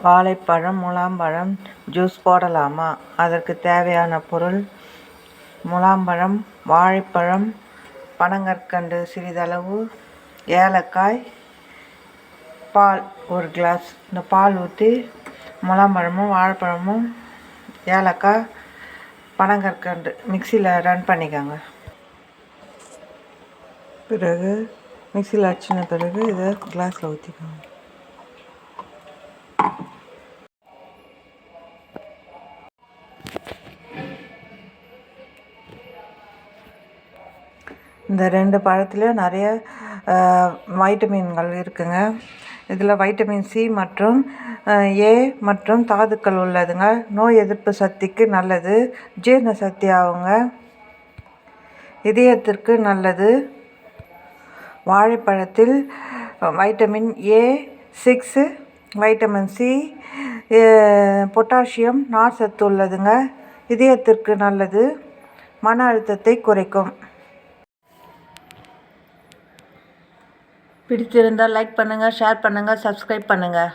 வாழைப்பழம் முலாம்பழம் ஜூஸ் போடலாமா? அதற்கு தேவையான பொருள்: முலாம்பழம், வாழைப்பழம், பனங்கற்கண்டு சிறிதளவு, ஏலக்காய், பால் 1 கிளாஸ். இந்த பால் ஊற்றி முலாம்பழமும் வாழைப்பழமும் ஏலக்காய் பனங்கற்கண்டு மிக்சியில் ரன் பண்ணிக்கோங்க. பிறகு மிக்சியில் அடிச்சின பிறகு இதை கிளாஸில் ஊற்றிக்கோங்க. இந்த 2 பழத்துலேயும் நிறைய வைட்டமின்கள் இருக்குங்க. இதில் வைட்டமின் சி மற்றும் ஏ மற்றும் தாதுக்கள் உள்ளதுங்க. நோய் எதிர்ப்பு சக்திக்கு நல்லது, ஜீரண சக்தி ஆகுங்க, இதயத்திற்கு நல்லது. வாழைப்பழத்தில் vitamin A6, vitamin C, potassium, நார் சத்து உள்ளதுங்க. இதயத்திற்கு நல்லது, மன அழுத்தத்தை குறைக்கும். பிடித்திருந்தால் லைக் பண்ணுங்கள், ஷேர் பண்ணுங்கள், சப்ஸ்கிரைப் பண்ணுங்கள்.